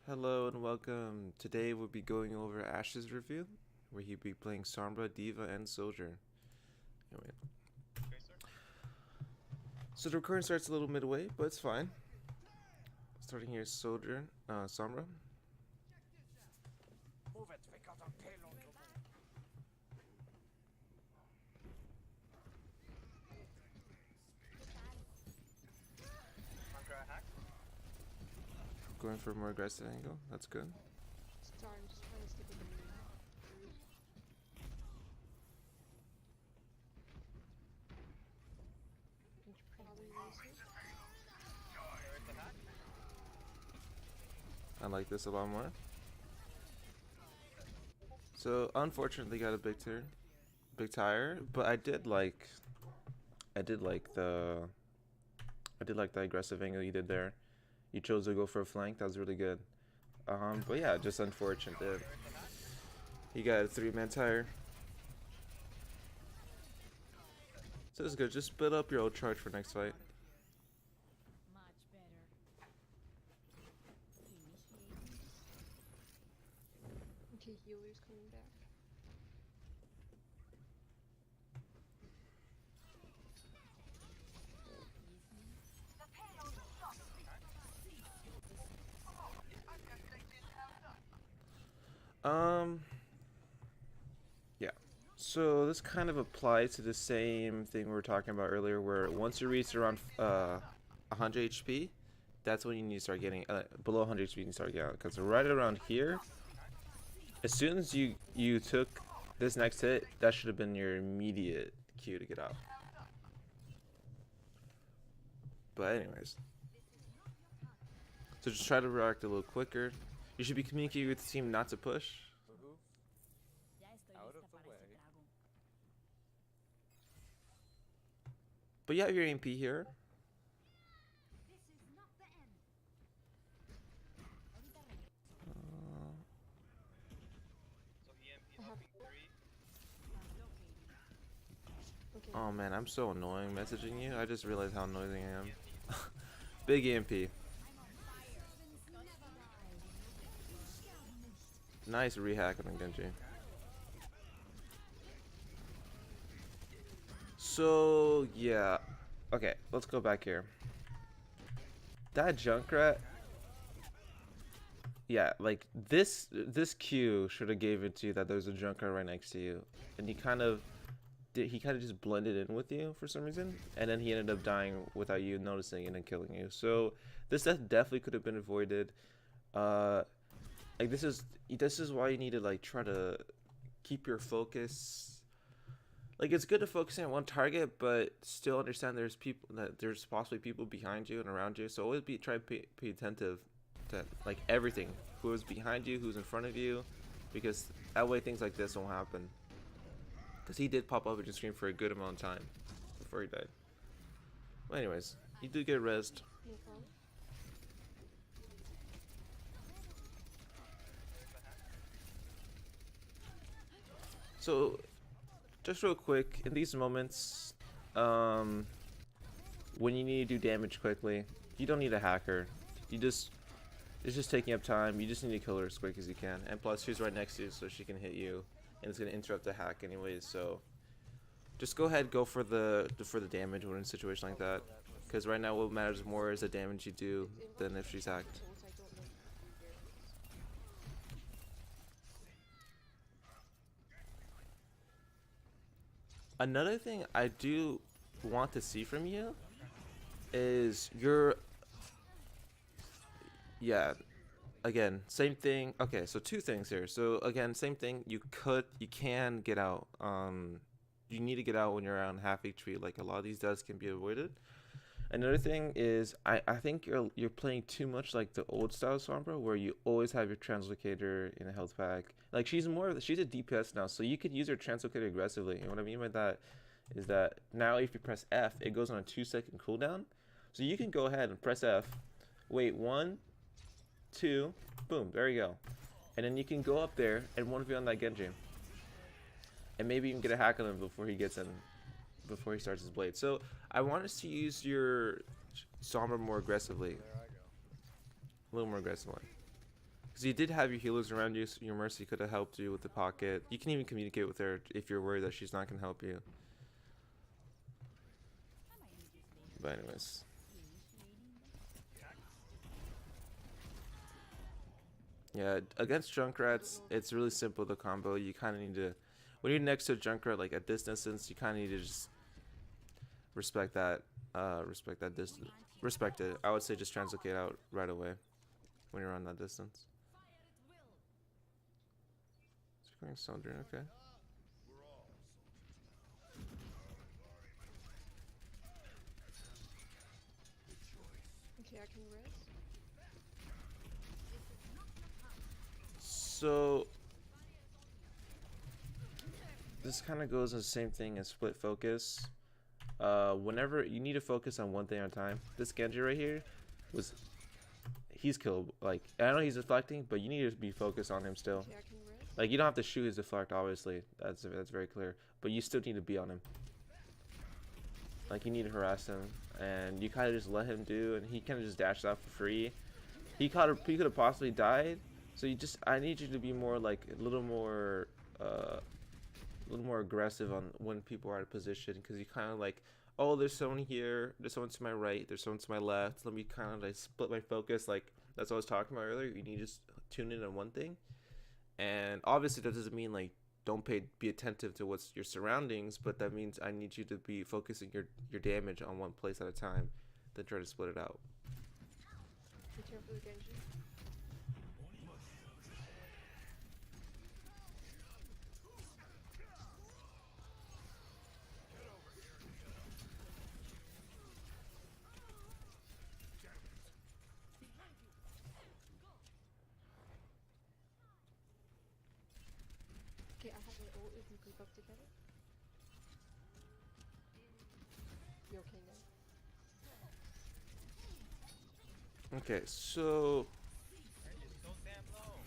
Hello and welcome. Today we'll be going over Ash's review, where he'll be playing Sombra, Diva, and Soldier. Anyway, so the recording starts a little midway, but it's fine. Starting here, Soldier, Sombra. Going for a more aggressive angle. That's good. Sorry, I'm just trying to stick with the moon. Probably lose it. I like this a lot more. So unfortunately, got a big tire, but I did like the, aggressive angle you did there. You chose to go for a flank. That was really good. But yeah, just unfortunate that he got a 3-man tire. So it's good. Just split up your old charge for next fight. Much better. Okay, healer's coming back. Yeah. So this kind of applies to the same thing we were talking about earlier, where once you reach around 100 HP, that's when you need to start getting below 100 HP. You need to start getting out, because right around here, as soon as you took this next hit, that should have been your immediate cue to get out. But anyways, so just try to react a little quicker. You should be communicating with the team not to push. Ya estoy Out of lista the para way. ese trago. But you have your MP here. This is not the end. So EMP I have- knocking 3. Okay. Oh man, I'm so annoying messaging you. I just realized how annoying I am. Big EMP. Nice rehack on Genji. So yeah, okay, let's go back here. That Junkrat, yeah, like this Q should have gave it to you that there's a Junkrat right next to you, and he kind of just blended in with you for some reason, and then he ended up dying without you noticing and then killing you. So this death definitely could have been avoided. Like this is why you need to like try to keep your focus. Like it's good to focus on one target, but still understand there's possibly people behind you and around you. So always try to be attentive to like everything, who's behind you, who's in front of you, because that way things like this won't happen. Because he did pop up at your screen for a good amount of time before he died. Well, anyways, you do get rest. No problem. So, just real quick, in these moments, when you need to do damage quickly, you don't need a hacker. It's just taking up time. You just need to kill her as quick as you can. And plus, she's right next to you, so she can hit you, and it's gonna interrupt the hack anyways. So, just go ahead, go for the damage when in a situation like that. Because right now, what matters more is the damage you do than if she's hacked. Tools, I don't know if you Another thing I do want to see from you is your, yeah, again, same thing. Okay, so two things here. So again, same thing. You can get out. You need to get out when you're around half HP. Like a lot of these deaths can be avoided. Another thing is I think you're playing too much like the old style Sombra, where you always have your translocator in a health pack. Like she's a DPS now, so you could use her translocator aggressively. And what I mean by that is that now if you press F, it goes on a 2-second cooldown. So you can go ahead and press F, wait 1, 2, boom, there you go. And then you can go up there and 1v on that Genji. And maybe even get a hack on him before he starts his blade. So I want us to use your Sombra more aggressively. There I go. A little more aggressively. Because you did have your healers around you, so your Mercy could have helped you with the pocket. You can even communicate with her if you're worried that she's not going to help you. But anyways. Yeah, against Junkrats, it's really simple, the combo. You kind of need to... When you're next to a Junkrat, like at this distance, you kind of need to just respect that distance. Respect it. I would say just translocate out right away when you're on that distance. Going Soldier, okay. Okay, I can rest. So this kind of goes in the same thing as split focus. Whenever you need to focus on one thing at a time. This Genji right here he's killed. Like, I know he's deflecting, but you need to be focused on him still. Okay, I can rest. Like, you don't have to shoot his deflect, obviously. That's very clear. But you still need to be on him. Like, you need to harass him, and you kind of just let him do, and he kind of just dashed out for free. He could have possibly died. So I need you to be more like a little more aggressive on when people are out of position, because you kind of like, oh, there's someone here, there's someone to my right, there's someone to my left. Let me kind of like split my focus. Like, that's what I was talking about earlier. You need to just tune in on one thing, and obviously that doesn't mean like don't be attentive to what's your surroundings, but that means I need you to be focusing your damage on one place at a time, then try to split it out. Be careful with Genji. Okay, I have an ult if we group up together. You okay now? Okay, so Range is so damn low.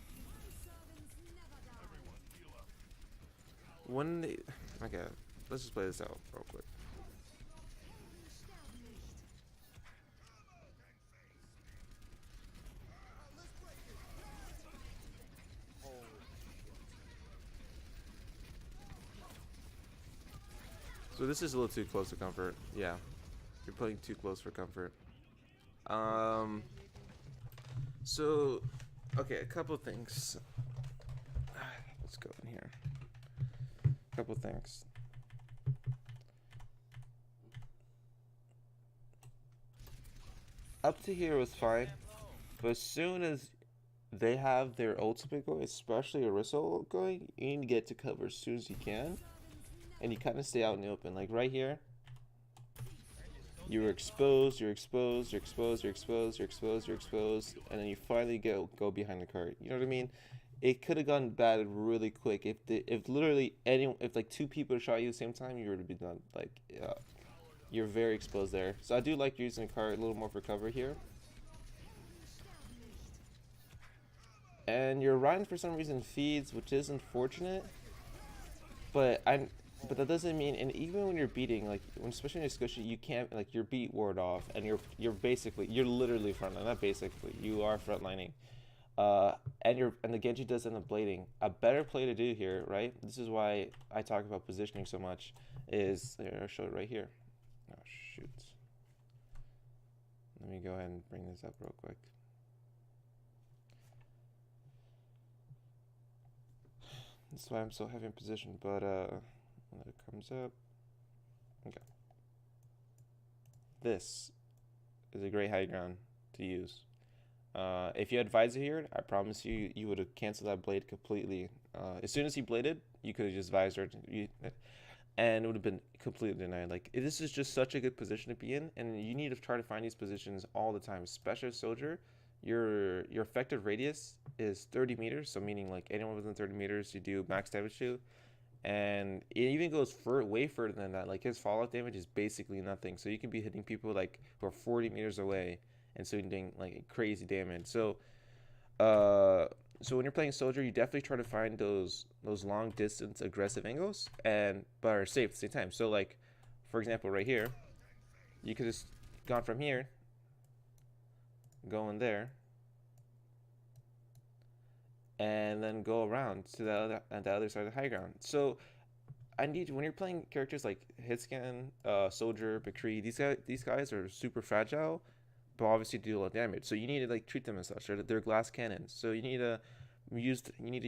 when they, okay, let's just play this out real quick. So this is a little too close to comfort. Yeah, you're playing too close for comfort. So, okay, a couple things. Let's go in here. A couple things. Up to here was fine, but as soon as they have their ultimate going, especially Orisa ult going, you need to get to cover as soon as you can, and you kind of stay out in the open. Like right here, you're exposed, you're exposed, you're exposed, you're exposed, you're exposed, you're exposed, and then you finally go behind the cart. You know what I mean? It could have gone bad really quick if literally if like two people shot you at the same time, you would have been done. Like, you're very exposed there. So I do like using the cart a little more for cover here. And your Ryan for some reason feeds, which is unfortunate. But that doesn't mean, and even when you're beating, like especially in a squishy, you can't, like, your beat ward off, and you're literally frontline. Not basically, you are frontlining. And the Genji does end up blading. A better play to do here, right? This is why I talk about positioning so much. Is I'll show it right here. Oh shoot. Let me go ahead and bring this up real quick. That's why I'm so heavy in position, but when it comes up, okay. This is a great high ground to use. If you had Visor here, I promise you, you would have canceled that blade completely. As soon as he bladed, you could have just Visored, and it would have been completely denied. Like, this is just such a good position to be in, and you need to try to find these positions all the time, especially as Soldier. Your effective radius is 30 meters, so meaning like anyone within 30 meters you do max damage to, and it even goes way further than that. Like, his fallout damage is basically nothing, so you can be hitting people like who are 40 meters away and so you're doing like crazy damage. So so when you're playing Soldier, you definitely try to find those long distance aggressive angles, but are safe at the same time. So like, for example, right here, you could just gone from here, go in there, and then go around to the other side of the high ground. So I need when you're playing characters like Hitscan, Soldier, McCree. These guys are super fragile, but obviously do a lot of damage. So you need to like treat them as such. They're glass cannons. So you need to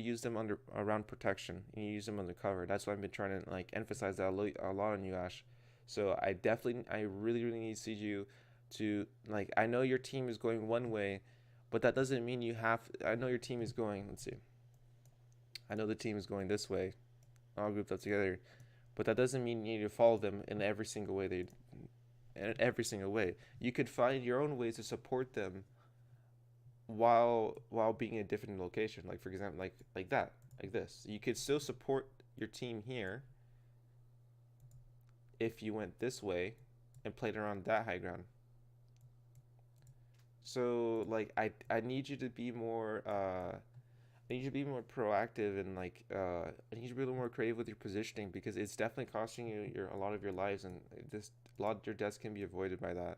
use them under around protection. You need to use them under cover. That's why I've been trying to like emphasize that a lot on you, Ash. So I really need to see you to like. I know your team is going one way, but that doesn't mean you have. I know your team is going. Let's see. I know the team is going this way. All grouped up together, but that doesn't mean you need to follow them in every single way. In every single way, you could find your own ways to support them while being in a different location. Like for example, like that, like this. You could still support your team here if you went this way and played around that high ground. So like I need you to be more I need you to be more proactive and like I need you to be a little more creative with your positioning because it's definitely costing you a lot of your lives and this a lot of your deaths can be avoided by that.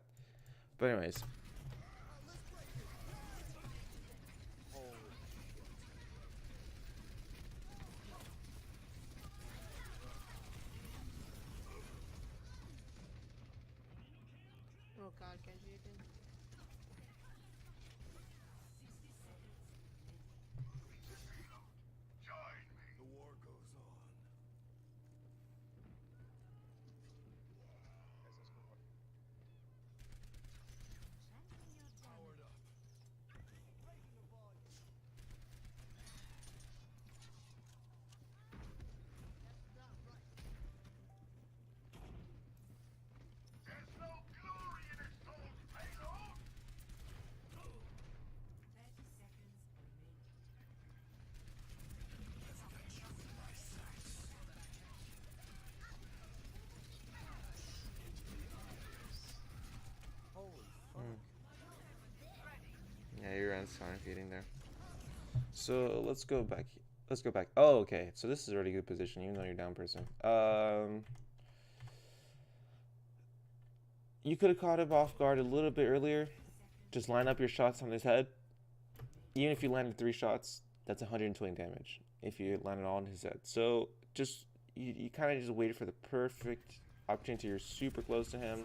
But anyways, Oh god, Genji again. yeah, your end's fine feeding there. So let's go back. Let's go back. Oh, okay. So this is a really good position, even though you're down person. You could have caught him off guard a little bit earlier. Just line up your shots on his head. Even if you landed 3 shots, that's 120 damage. If you landed all on his head. So just you kind of just waited for the perfect opportunity. You're super close to him.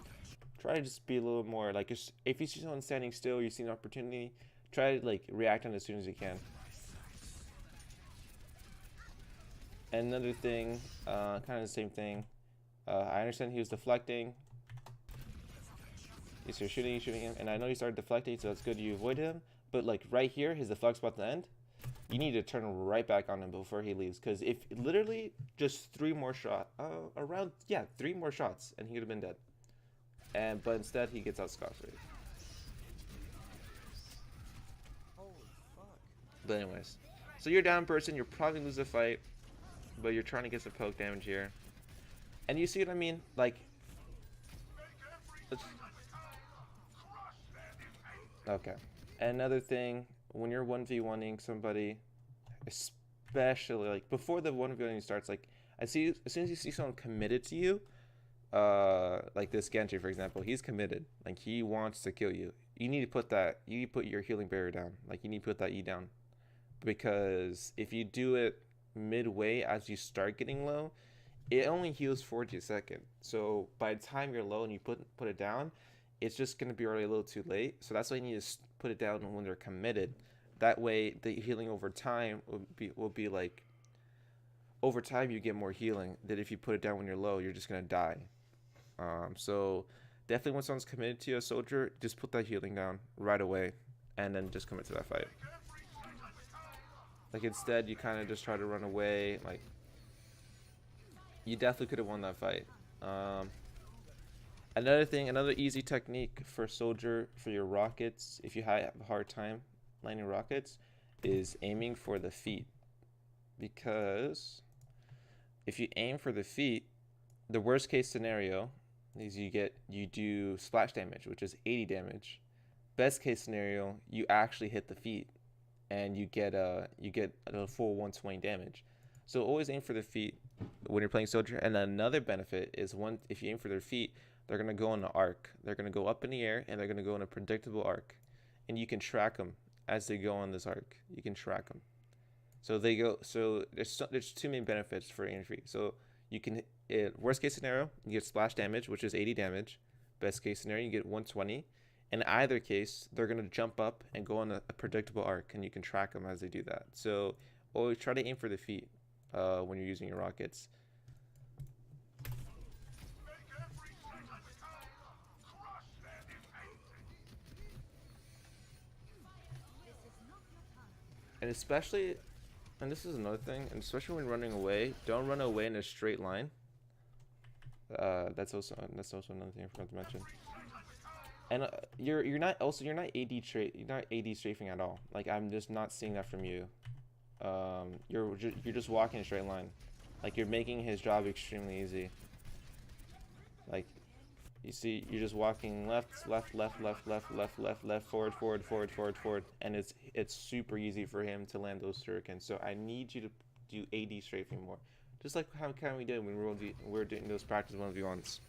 Try to just be a little more like if you see someone standing still, you see an opportunity. Try to like react on it as soon as you can. And another thing, kind of the same thing. I understand he was deflecting. So you're shooting him, and I know you started deflecting, so that's good. You avoid him, but like right here, his deflect's about to end. You need to turn right back on him before he leaves, because if literally just 3 more shots, 3 more shots, and he would have been dead. But instead he gets out scot-free. But anyways, so you're down person. You're probably lose the fight, but you're trying to get some poke damage here, and you see what I mean? Like, okay. And another thing, when you're 1v1ing somebody, especially like before the 1v1 starts, like as soon as you see someone committed to you, like this Genji for example, he's committed. Like he wants to kill you. You need to put your healing barrier down. Like you need to put that E down. Because if you do it midway as you start getting low, it only heals 40 a second. So by the time you're low and you put it down, it's just gonna be already a little too late. So that's why you need to put it down when they're committed. That way, the healing over time will be like over time you get more healing. That if you put it down when you're low, you're just gonna die. So definitely when someone's committed to you, a soldier, just put that healing down right away, and then just commit to that fight. Like instead, you kind of just try to run away. Like you definitely could have won that fight. Another thing, another easy technique for soldier for your rockets, if you have a hard time landing rockets, is aiming for the feet. Because if you aim for the feet, the worst case scenario is you do splash damage, which is 80 damage. Best case scenario, you actually hit the feet and you get a full 120 damage. So always aim for the feet when you're playing soldier. And another benefit is if you aim for their feet, they're gonna go in an arc. They're gonna go up in the air and they're gonna go in a predictable arc, and you can track them as they go on this arc. You can track them. So they go. So there's two main benefits for infantry. So you can worst case scenario you get splash damage, which is 80 damage. Best case scenario you get 120. In either case, they're gonna jump up and go on a predictable arc, and you can track them as they do that. So always try to aim for the feet when you're using your rockets. And especially, and this is another thing, and especially when running away, don't run away in a straight line. That's also another thing I forgot to mention. And you're not AD strafing at all. Like I'm just not seeing that from you. You're just walking a straight line, like you're making his job extremely easy. Like you see, you're just walking left, forward, and it's super easy for him to land those shurikens. So I need you to do AD strafing more, just like how kind we did when we were doing those practice 1v1s.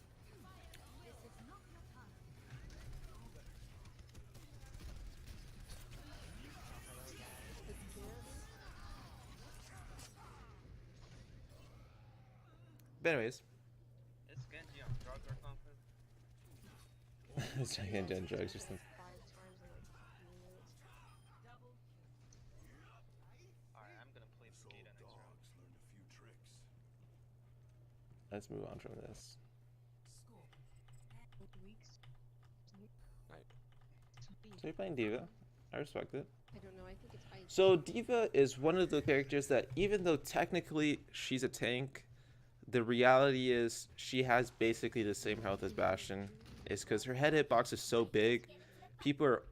But anyways, Is Genji on drugs or something? it's Genji on drugs or something. 5 times in like 3 minutes. Alright, I'm gonna play Skate next round. Let's move on from this. weeks. So you're playing Diva. I respect it. I don't know. I think it's I. So Diva is one of the characters that, even though technically she's a tank, the reality is she has basically the same health as Bastion. It's because her head hitbox is so big, people are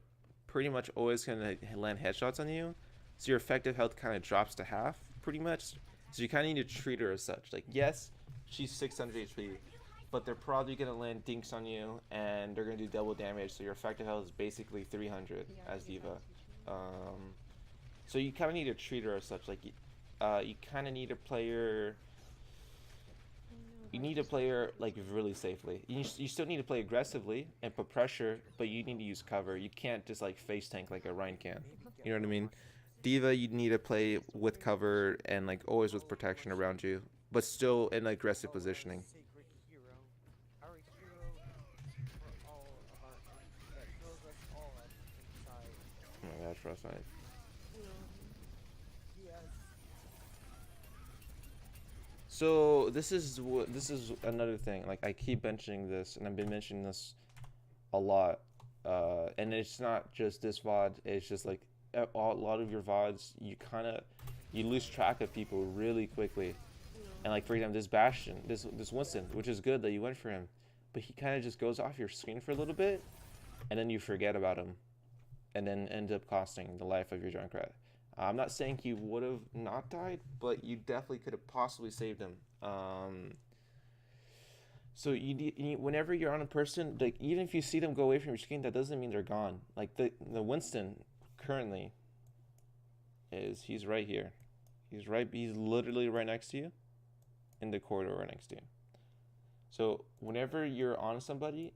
pretty much always gonna land headshots on you. So your effective health kind of drops to half, pretty much. So you kind of need to treat her as such. Like, yes, she's 600 HP, but they're probably gonna land dinks on you, and they're gonna do double damage. So your effective health is basically 300 as Diva. So you kind of need to treat her as such. Like, you kind of need to play her. You need to play her like really safely. You still need to play aggressively and put pressure, but you need to use cover. You can't just like face tank like a Ryan can. You know what I mean? Diva, you need to play with cover and like always with protection around you, but still in aggressive positioning. Sacred hero, our hero for all of our that knows us all inside. Oh my gosh, Frostbite. Yes. So this is another thing. Like I keep mentioning this, and I've been mentioning this a lot. And it's not just this VOD. It's just like a lot of your VODs. You lose track of people really quickly. And like for example, this Bastion, this Winston, which is good that you went for him, but he kind of just goes off your screen for a little bit, and then you forget about him, and then end up costing the life of your Junkrat. I'm not saying he would have not died, but you definitely could have possibly saved him. So whenever you're on a person, like even if you see them go away from your screen, that doesn't mean they're gone. Like the Winston currently he's right here. He's literally right next to you, in the corridor right next to you. So whenever you're on somebody,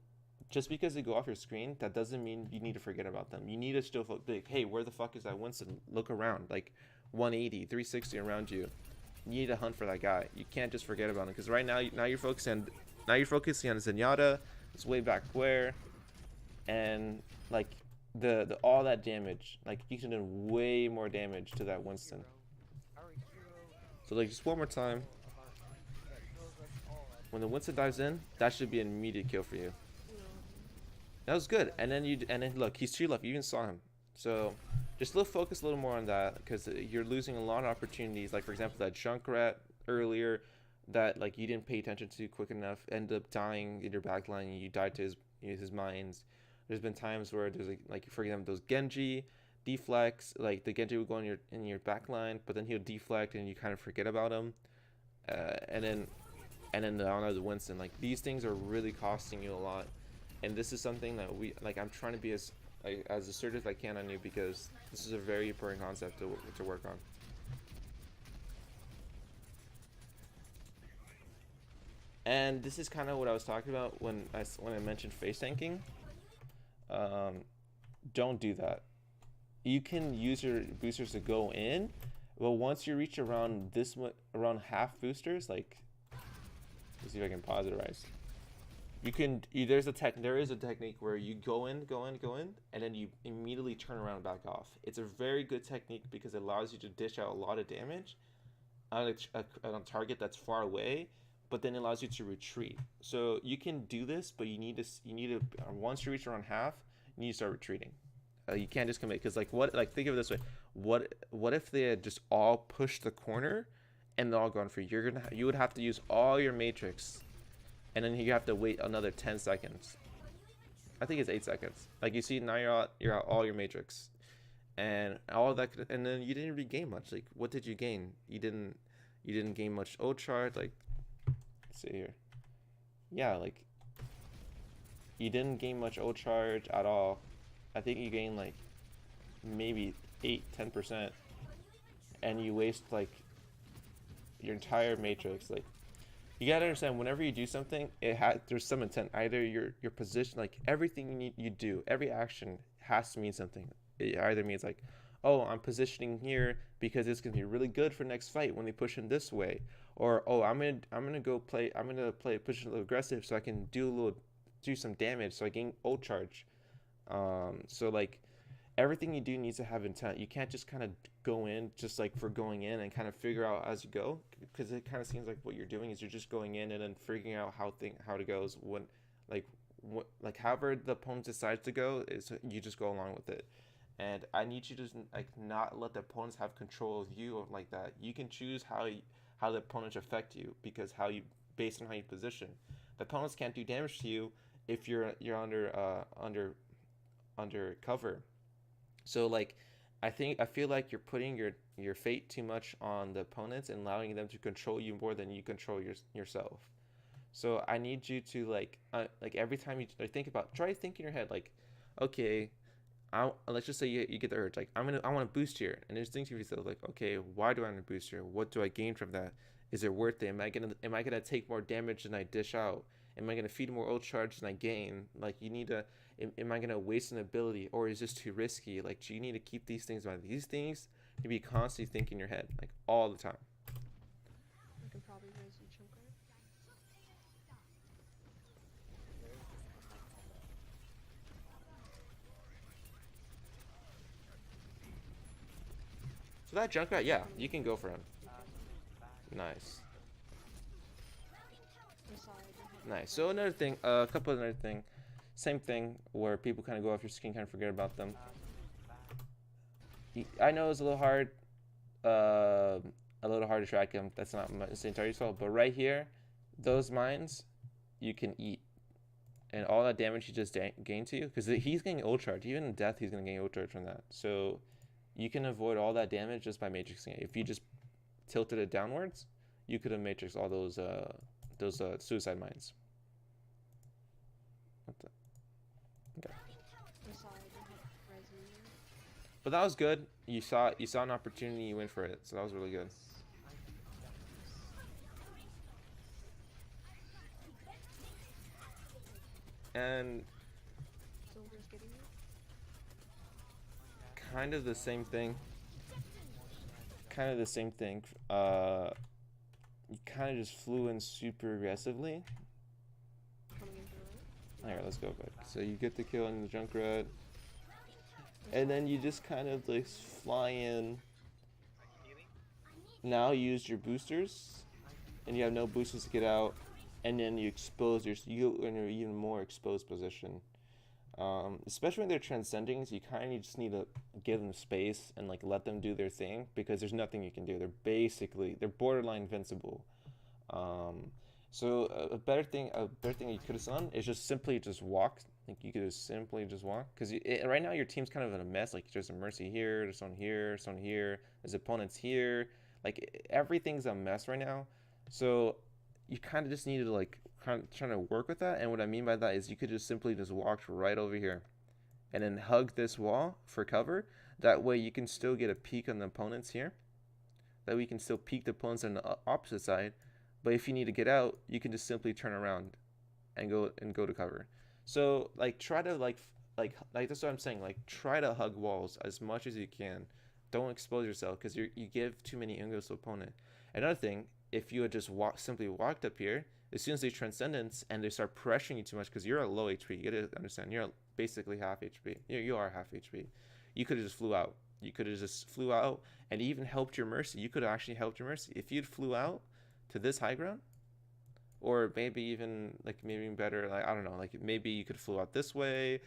just because they go off your screen, that doesn't mean you need to forget about them. You need to still be like, hey, where the fuck is that Winston? Look around, like 180, 360 around you. You need to hunt for that guy. You can't just forget about him, because right now you're focusing on Zenyatta. It's way back where, and like the all that damage, like you can do way more damage to that Winston. So like just one more time. When the Winston dives in, that should be an immediate kill for you. That was good. And then look, he's 2 left. You even saw him. So just focus a little more on that, because you're losing a lot of opportunities. Like for example, that Junkrat earlier, that like you didn't pay attention to quick enough, end up dying in your backline, and you died to his mines. There's been times where there's like for example those Genji deflects, like the Genji would go in your backline, but then he'll deflect and you kind of forget about him. And then the Winston, like these things are really costing you a lot. And this is something that I'm trying to be as assertive as I can on you, because this is a very important concept to work on. And this is kind of what I was talking about when I mentioned face tanking. Don't do that. You can use your boosters to go in, Well, once you reach around around half boosters, like, let's see if I can pause it right. There is a technique where you go in, go in, go in, and then you immediately turn around and back off. It's a very good technique because it allows you to dish out a lot of damage on a target that's far away, but then it allows you to retreat. So you can do this, but you need to once you reach around half, you need to start retreating. You can't just commit because think of it this way: what if they had just all pushed the corner and they're all gone for you? You would have to use all your matrix, and then you have to wait another 10 seconds. I think it's 8 seconds. Like you see now you're out all your matrix, and all that, and then you didn't regain much. Like what did you gain? You didn't gain much ult charge. Like let's see here, yeah, like you didn't gain much ult charge at all. I think you gain like maybe 8-10%, and you waste like your entire matrix. Like you gotta understand, whenever you do something, there's some intent. Either your position, like everything you do, every action has to mean something. It either means like, oh, I'm positioning here because it's gonna be really good for next fight when they push in this way, or oh, I'm gonna play push a little aggressive so I can do some damage so I gain ult charge. So like everything you do needs to have intent. You can't just kind of go in just like for going in and kind of figure out as you go, because it kind of seems like what you're doing is you're just going in and then figuring out how it goes when like however the opponent decides to go is you just go along with it. And I need you to like not let the opponents have control of you like that. You can choose how the opponents affect you because based on how you position. The opponents can't do damage to you if you're under cover. So like I feel like you're putting your fate too much on the opponents and allowing them to control you more than you control yourself. So I need you to like every time you like try to think in your head like, okay, let's just say you get the urge like I want to boost here, and there's things you yourself like, okay, why do I want to boost here? What do I gain from that? Is it worth it? Am I gonna take more damage than I dish out? Am I gonna feed more ult charge than I gain? Like you need to. Am I gonna waste an ability, or is this too risky? Like you need to keep these things in mind. These things to be constantly thinking in your head like all the time. I can probably raise you choker. So that Junkrat, yeah, you can go for him. Nice. Nice. So another thing, a couple of another thing, same thing where people kind of go off your skin, kind of forget about them. I know it's a little hard to track him. That's not the entirety fault, but right here, those mines, you can eat, and all that damage he just gained to you, because he's getting ult charge. Even in death, he's gonna gain ult charge from that. So you can avoid all that damage just by matrixing it. If you just tilted it downwards, you could have matrixed all those suicide mines. What the? Okay. But that was good. You saw an opportunity, you went for it. So that was really good. And kind of the same thing. You kind of just flew in super aggressively. Alright, let's go back. So you get the kill on the Junkrat, and then you just kind of like fly in. Now you used your boosters, and you have no boosters to get out, and then you expose you in an even more exposed position. Especially when they're transcending, so you kind of just need to give them space and like let them do their thing, because there's nothing you can do. They're borderline invincible. So a better thing you could have done is just simply walk. Like you could have simply just walk, because right now your team's kind of in a mess. Like there's a Mercy here, there's someone here, someone here, there's opponents here. Like everything's a mess right now. So you kind of just needed to like kind of trying to work with that. And what I mean by that is you could just simply just walk right over here and then hug this wall for cover. That way you can still get a peek on the opponents here. That way you can still peek the opponents on the opposite side. But if you need to get out, you can just simply turn around and go to cover. So like try to like that's what I'm saying. Like try to hug walls as much as you can. don't expose yourself because you give too many angles to opponent. Another thing, if you had just simply walked up here, as soon as they transcendence and they start pressuring you too much, because you're at low HP, you gotta understand you're basically half HP. You are half HP. You could have just flew out. You could have just flew out and even helped your Mercy. You could have actually helped your Mercy if you'd flew out to this high ground, or maybe even like maybe better. Like I don't know. Like maybe you could have flew out this way.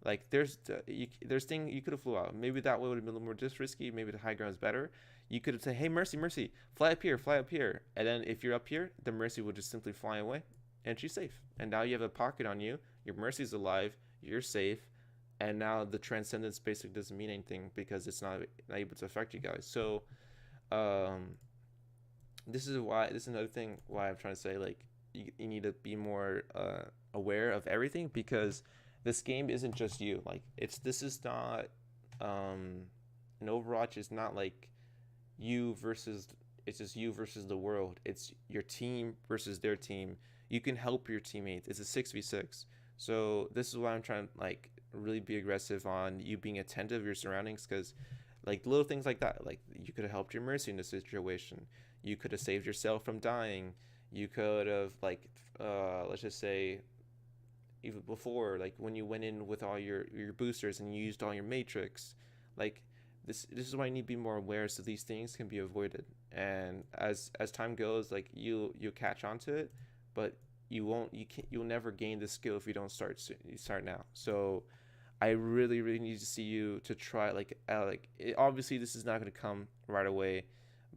Like there's thing you could have flew out. Maybe that way would have been a little more just risky. Maybe the high ground is better. You could have said, "Hey, Mercy, Mercy, fly up here," and then if you're up here, the Mercy would just simply fly away, and she's safe. And now you have a pocket on you. Your Mercy's alive. You're safe, and now the transcendence basically doesn't mean anything because it's not able to affect you guys. So, this is another thing why I'm trying to say like you need to be more aware of everything because this game isn't just you. Like this is not an Overwatch is not like it's just you versus the world. It's your team versus their team. You can help your teammates. It's a 6v6. So this is why I'm trying to like really be aggressive on you being attentive to your surroundings because like little things like that, like you could have helped your Mercy in this situation. You could have saved yourself from dying. You could have like let's just say even before like when you went in with all your boosters and you used all your matrix, like this is why you need to be more aware so these things can be avoided. And as time goes, like you'll catch on to it, but you'll never gain the skill if you don't start now. So I really need to see you to try obviously this is not going to come right away,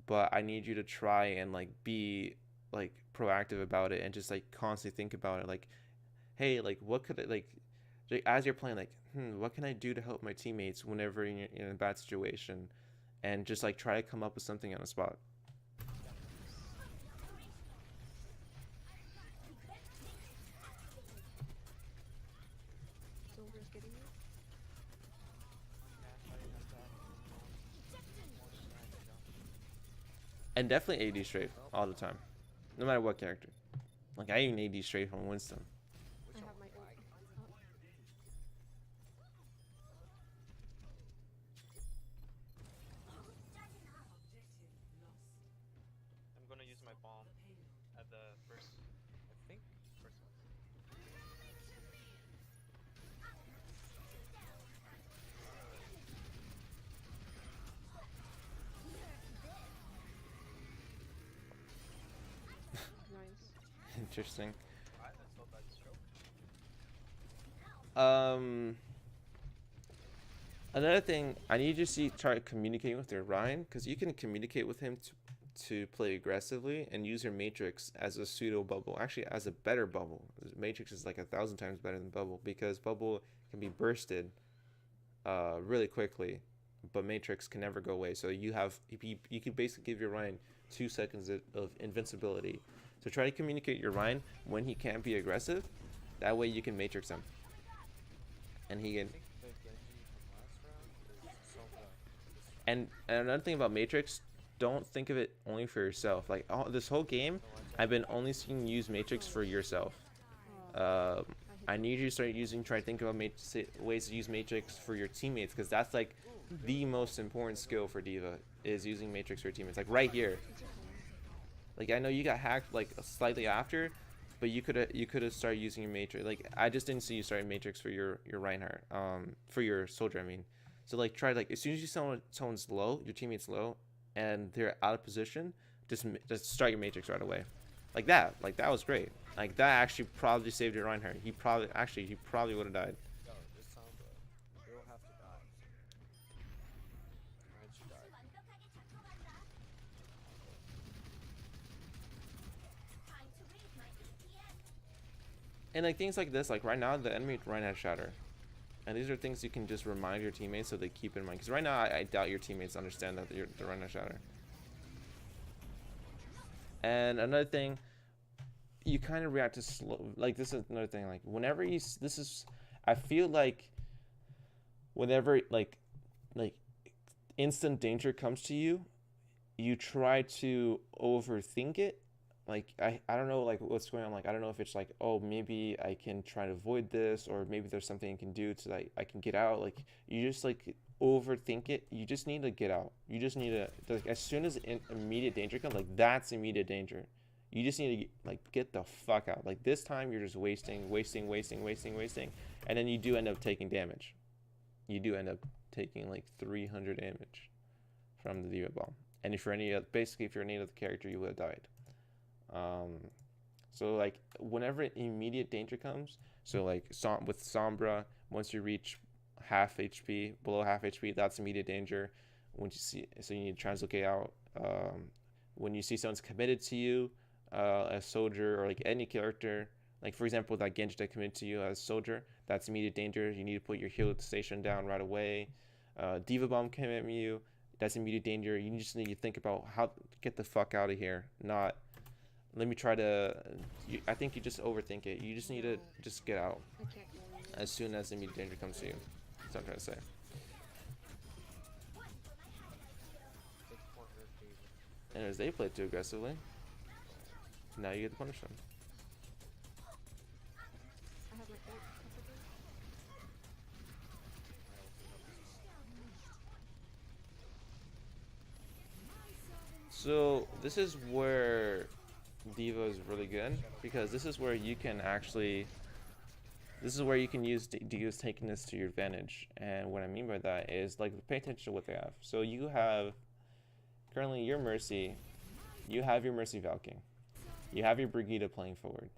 but I need you to try and like be like proactive about it and just like constantly think about it like hey, like what could as you're playing, like what can I do to help my teammates whenever you're in a bad situation, and just like try to come up with something on the spot. Silver's getting you. And definitely AD strafe all the time, no matter what character. Like I even AD strafe on Winston. I have my ult. I'm gonna use my bomb at the first I think one. Nice. Interesting. I haven't sold that stroke. Another thing, I need you to try communicating with your Ryan, because you can communicate with him to play aggressively and use your Matrix as a pseudo bubble, actually as a better bubble. Matrix is like 1,000 times better than bubble because bubble can be bursted really quickly, but Matrix can never go away. So you can basically give your Ryan 2 seconds of invincibility. So try to communicate your Ryan when he can't be aggressive. That way you can Matrix him, and he can. I think the Genji from last round is so good. And another thing about Matrix, don't think of it only for yourself. Like this whole game, I've been only seeing you use Matrix for yourself. I need you to start try to think about ways to use Matrix for your teammates, because that's like the most important skill for D.Va is using Matrix for your teammates. Like right here. Like I know you got hacked like slightly after, but you could have started using your Matrix. Like I just didn't see you starting Matrix for your Reinhardt, for your soldier. I mean, so like try like as soon as you someone's low, your teammate's low, and they're out of position, just start your Matrix right away, like that. Like that was great. Like that actually probably saved your Reinhardt. He probably would have died. Yo, this Sombra, you'll have to die. Alright, she died. And like things like this, like right now the enemy Reinhardt shatter, and these are things you can just remind your teammates so they keep in mind. Because right now I doubt your teammates understand that they're Reinhardt shatter. And another thing, you kind of react to slow. Like this is another thing. Like whenever I feel like whenever like instant danger comes to you, you try to overthink it. Like I don't know like what's going on. Like I don't know if it's like, oh, maybe I can try to avoid this, or maybe there's something I can do to like I can get out. Like you just like overthink it. You just need to get out. You just need to, like, as soon as immediate danger comes, like that's immediate danger. You just need to like get the fuck out. Like this time you're just wasting, and then you do end up taking damage. You do end up taking like 300 damage from the Diva Bomb. And if you're basically if you're any other character, you would have died. So like whenever immediate danger comes, so like with Sombra, once you reach half HP, below half HP, that's immediate danger. When you see, so you need to translocate out. When you see someone's committed to you, a soldier or like any character, like for example that Genji that committed to you as a soldier, that's immediate danger. You need to put your heal station down right away. Diva Bomb came at you, that's immediate danger. You just need to think about how to get the fuck out of here. Not let me try to. I think you just overthink it. You just need to just get out I can't go in. as soon as immediate danger comes to you. That's what I'm trying to say. Take corner, David. And as they play too aggressively, now you get to punish them. I have my ult. So this is where Diva is really good, because this is where you can actually, this is where you can use Diva's takiness to your advantage. And what I mean by that is like pay attention to what they have. So you have currently your Mercy, you have your Mercy Valking, you have your Brigida playing forward.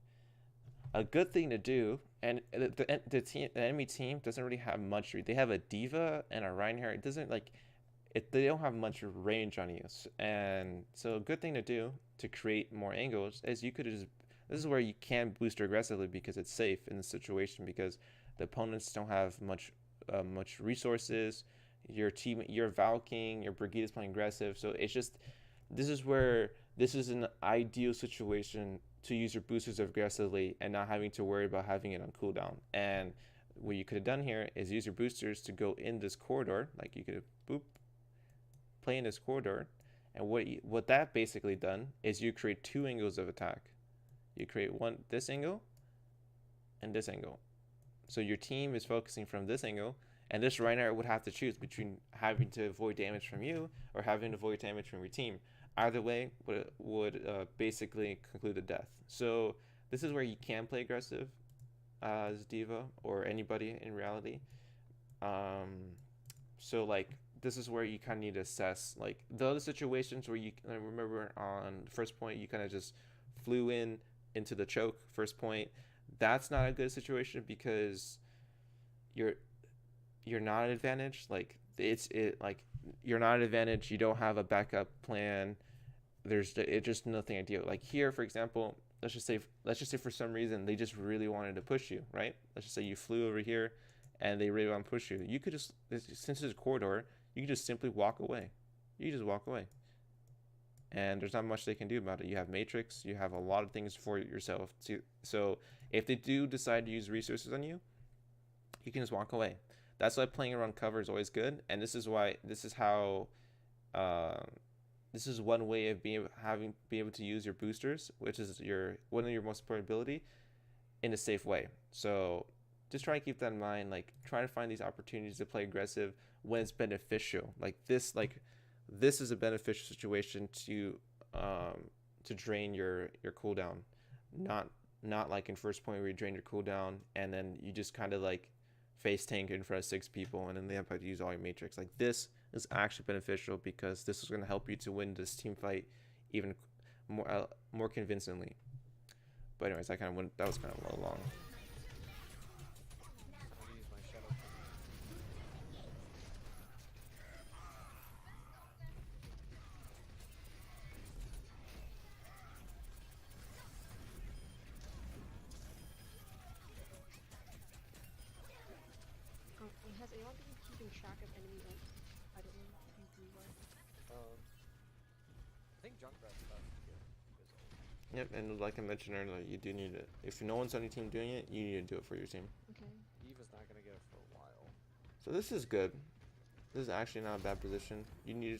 A good thing to do, and the enemy team doesn't really have much. They have a Diva and a Reinhardt. It doesn't like. They don't have much range on you, and so a good thing to do to create more angles is you could just, this is where you can boost aggressively because it's safe in the situation, because the opponents don't have much resources. Your team, your Valking, your Brigida is playing aggressive, so it's just, this is where this is an ideal situation to use your boosters aggressively and not having to worry about having it on cooldown. And what you could have done here is use your boosters to go in this corridor, like you could have boop, play in this corridor, and what that basically done is you create two angles of attack. You create one, this angle and this angle. So your team is focusing from this angle, and this Reinhardt would have to choose between having to avoid damage from you or having to avoid damage from your team. Either way would basically conclude a death. So this is where you can play aggressive as Diva or anybody in reality. So like this is where you kind of need to assess like the other situations where you, I remember on first point you kind of just flew into the choke first point. That's not a good situation because you're not at advantage. Like like you're not at advantage. You don't have a backup plan. It's just nothing ideal. Like here, for example, let's just say for some reason they just really wanted to push you, right? Let's just say you flew over here and they really want to push you. You could just, since it's a corridor, you can just simply walk away. You just walk away. And there's not much they can do about it. You have Matrix, you have a lot of things for yourself. So if they do decide to use resources on you, you can just walk away. That's why playing around cover is always good. And this is why, this is how, this is one way of being able to use your boosters, which is one of your most important ability, in a safe way. So just try to keep that in mind. Like try to find these opportunities to play aggressive when it's beneficial. Like this is a beneficial situation to drain your cooldown, not like in first point where you drain your cooldown and then you just kind of like face tank in front of 6 people and then they have to use all your Matrix. Like this is actually beneficial because this is going to help you to win this team fight even more convincingly. But anyways, that was kind of a little long. I'm gonna use my shadow. Has anyone been keeping track of enemy ults? I don't know if you do one. I think Junkrat's about to get his ult. Yep, and like I mentioned earlier, you do need it. If no one's on your team doing it, you need to do it for your team. Okay. Eva's not gonna get it for a while. So this is good. This is actually not a bad position. You need.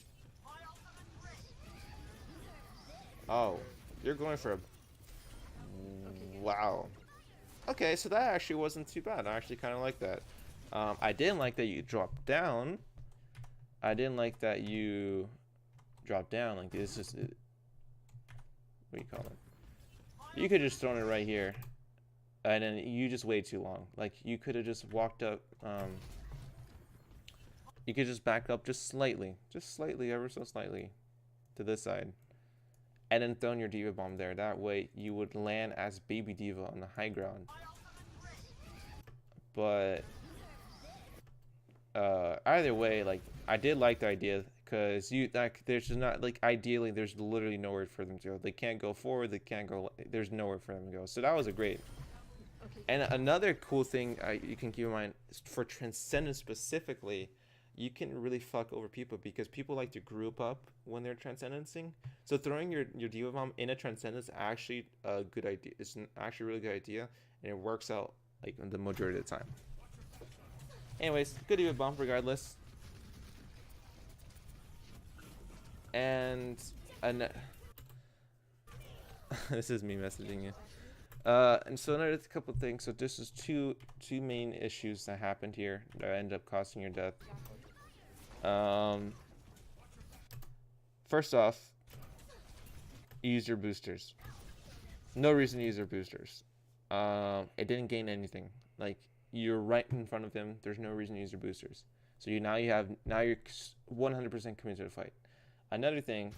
Oh, you're going for a. Wow. Okay, so that actually wasn't too bad. I actually kind of like that. I didn't like that you dropped down I didn't like that you dropped down like this. Is what do you call it? You could just thrown it right here, and then you just waited too long. Like you could have just walked up. You could just back up just slightly, ever so slightly, to this side, and then thrown your diva bomb there. That way you would land as baby diva on the high ground. But either way, like I did like the idea because there's just not like ideally there's literally nowhere for them to go. They can't go forward. They can't go. There's nowhere for them to go. So that was a great. Okay. And another cool thing you can keep in mind is for Transcendence specifically, you can really fuck over people because people like to group up when they're transcendencing. So throwing your diva bomb in a transcendence is actually a good idea. It's actually a really good idea, and it works out like the majority of the time. Anyways, good diva bomb regardless. And this is me messaging you. And so another couple things. So this is two main issues that happened here that end up costing your death. First off, use your boosters. No reason to use your boosters. It didn't gain anything. Like you're right in front of him. There's no reason to use your boosters. So you're 100% committed to the fight. Another thing.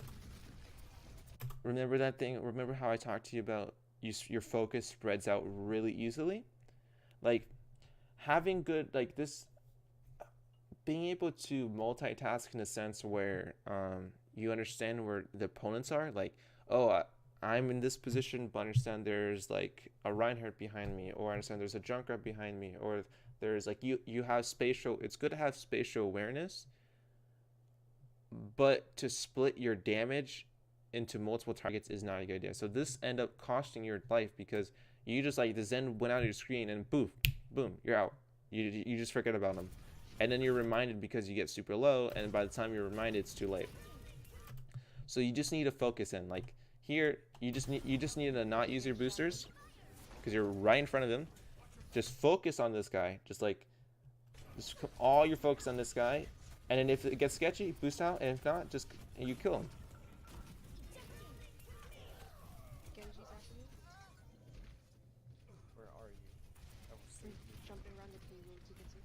Remember that thing? Remember how I talked to you about your focus spreads out really easily? Like having good like this. Being able to multitask in a sense where you understand where the opponents are, like, oh, I'm in this position, but understand there's like a Reinhardt behind me, or I understand there's a Junkrat behind me, or there's like you have spatial. It's good to have spatial awareness, but to split your damage into multiple targets is not a good idea. So this end up costing your life because you just like the Zen went out of your screen and boom, you're out. You just forget about them. And then you're reminded because you get super low, and by the time you're reminded, it's too late. So you just need to focus in. Like here, you just need to not use your boosters because you're right in front of him. Just focus on this guy. Just all your focus on this guy, and then if it gets sketchy, boost out, and if not, just you kill him. Genji's after me. Where are you? I will save you. Jumping around the payload to get to.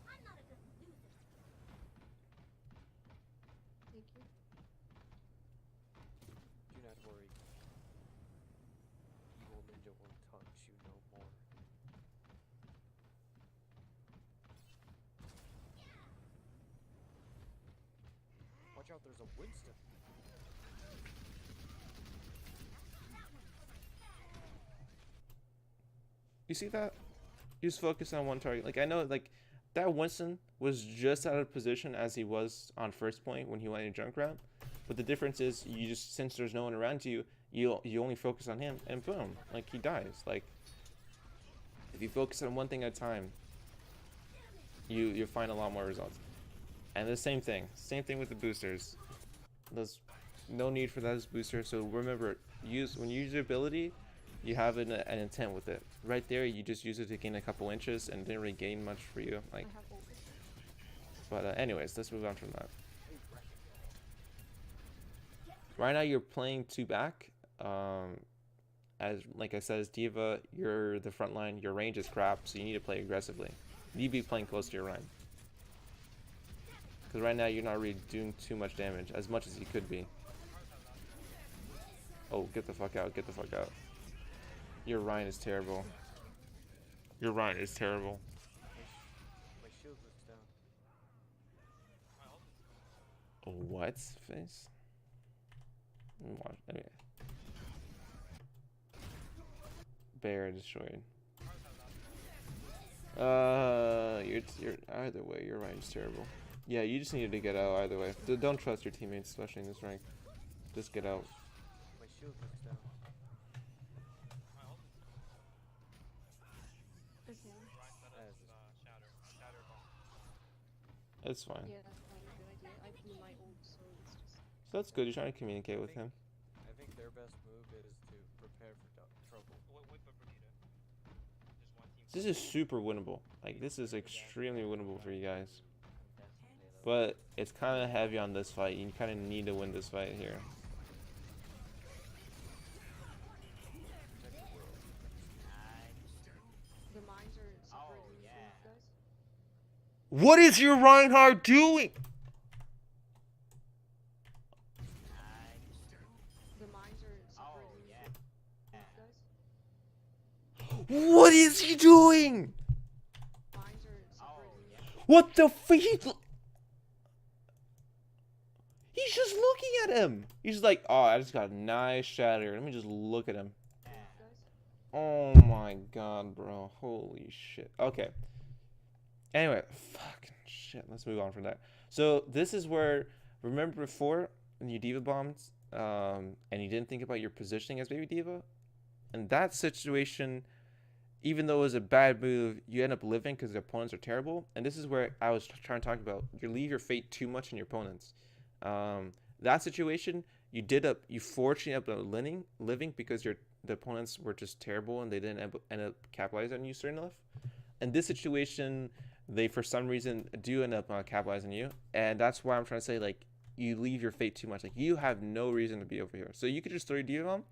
I'm not a good loser. Thank you. Do not worry. Evil ninja won't touch you no more. Watch out, there's a Winston. You see that? You just focus on one target. Like I know, like that Winston was just out of position as he was on first point when he went in Junkrat. But the difference is, you just since there's no one around you, you only focus on him, and boom, like he dies. Like if you focus on one thing at a time, you find a lot more results. And the same thing with the boosters. There's no need for that as booster. So remember, when you use your ability, you have an intent with it. Right there, you just use it to gain a couple inches and didn't really gain much for you. Like, I have ult. but anyways, let's move on from that. Right now, you're playing 2 back. As like I said, as Diva, you're the front line. Your range is crap, so you need to play aggressively. You need to be playing close to your line. Because right now, you're not really doing too much damage, as much as you could be. Oh, get the fuck out, get the fuck out. Your Ryan is terrible. Your Ryan is terrible. My shield was down. What? Face? Anyway. Bear destroyed. You're either way, your Ryan's terrible. Yeah, you just needed to get out either way. Don't trust your teammates, especially in this rank. Just get out. My shield was down. Okay. It's fine. Yeah, that's probably a good idea. I blew my ult, so it's just. So that's good. You're trying to communicate with him. I think their best move is to prepare for trouble. This is super winnable. Like, this is extremely winnable for you guys. Definitely, though. But it's kind of heavy on this fight. You kind of need to win this fight here. The mines are separating Oh, you yeah. guys. What is your Reinhardt doing? The mines are separating you yeah. guys. What is he doing? Mines are separating you. What the he's just looking at him. He's just like, oh, I just got a nice shatter. Let me just look at him. Guys. Oh my god, bro. Holy shit. Okay. Anyway, fucking shit. Let's move on from that. So this is where, remember before when you diva bombed, and you didn't think about your positioning as baby diva? In that situation, even though it was a bad move, you end up living because the opponents are terrible. And this is where I was trying to talk about. You leave your fate too much in your opponents. That situation, you fortunately ended up living because the opponents were just terrible and they didn't end up capitalizing on you soon enough. In this situation, they for some reason do end up capitalizing you, and that's why I'm trying to say, like, you leave your fate too much. Like, you have no reason to be over here, so you could just throw your diva bomb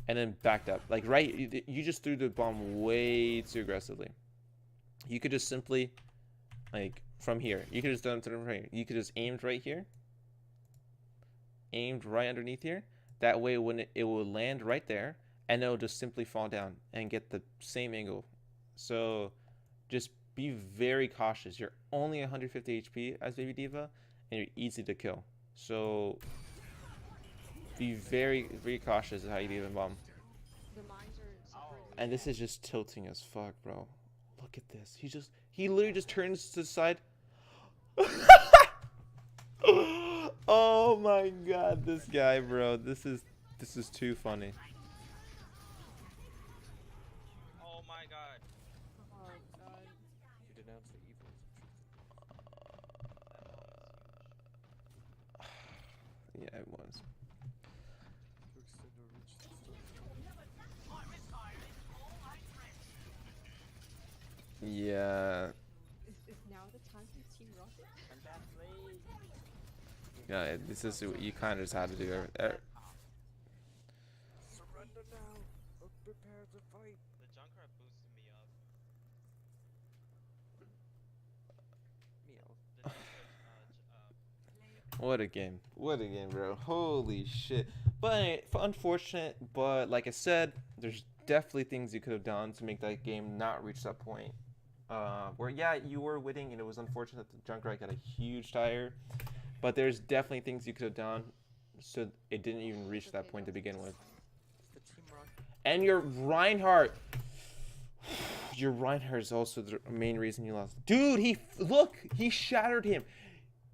and then backed up. Like, right, you just threw the bomb way too aggressively. You could just simply, like, from here, you could just done it from here. You could just aimed right here, aimed right underneath here. That way, when it will land right there, and it'll just simply fall down and get the same angle. So just be very cautious. You're only 150 HP as baby diva, and you're easy to kill. So be very, very cautious of how you diva bomb. The mines are separating you. And this is just tilting as fuck, bro. Look at this. He literally just turns to the side. Oh my god, this guy, bro. This is too funny. Oh my god. Oh god. You denounce the evils of truth. Yeah, it was. To extend your reach to still Yeah. Is now the time to Team Rocket? Yeah, this is what you kind of just had to do. surrender now or prepare to fight. The Junkrat boosted me up. Meow. The Junkrat, What a game. What a game, bro. Holy shit. But unfortunate, but like I said, there's definitely things you could have done to make that game not reach that point. Where, yeah, you were winning, and it was unfortunate that the Junkrat got a huge tire. But there's definitely things you could have done so it didn't even reach that point to begin with. It's the Team Rocket. And your Reinhardt. Your Reinhardt is also the main reason you lost. Dude, he shattered him.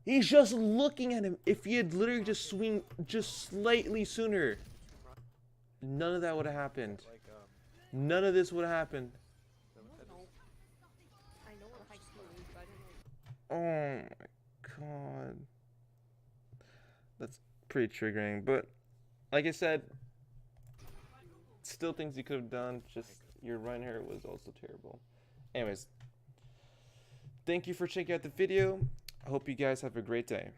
He's just looking at him. If he had literally just swing just slightly sooner, none of that would have happened. Like, None of this would have happened. that would- that is- I know what high school is, but I don't know. Oh my god. That's pretty triggering. But like I said, still things you could have done. Just your Reinhardt was also terrible. Anyways, thank you for checking out the video. I hope you guys have a great day.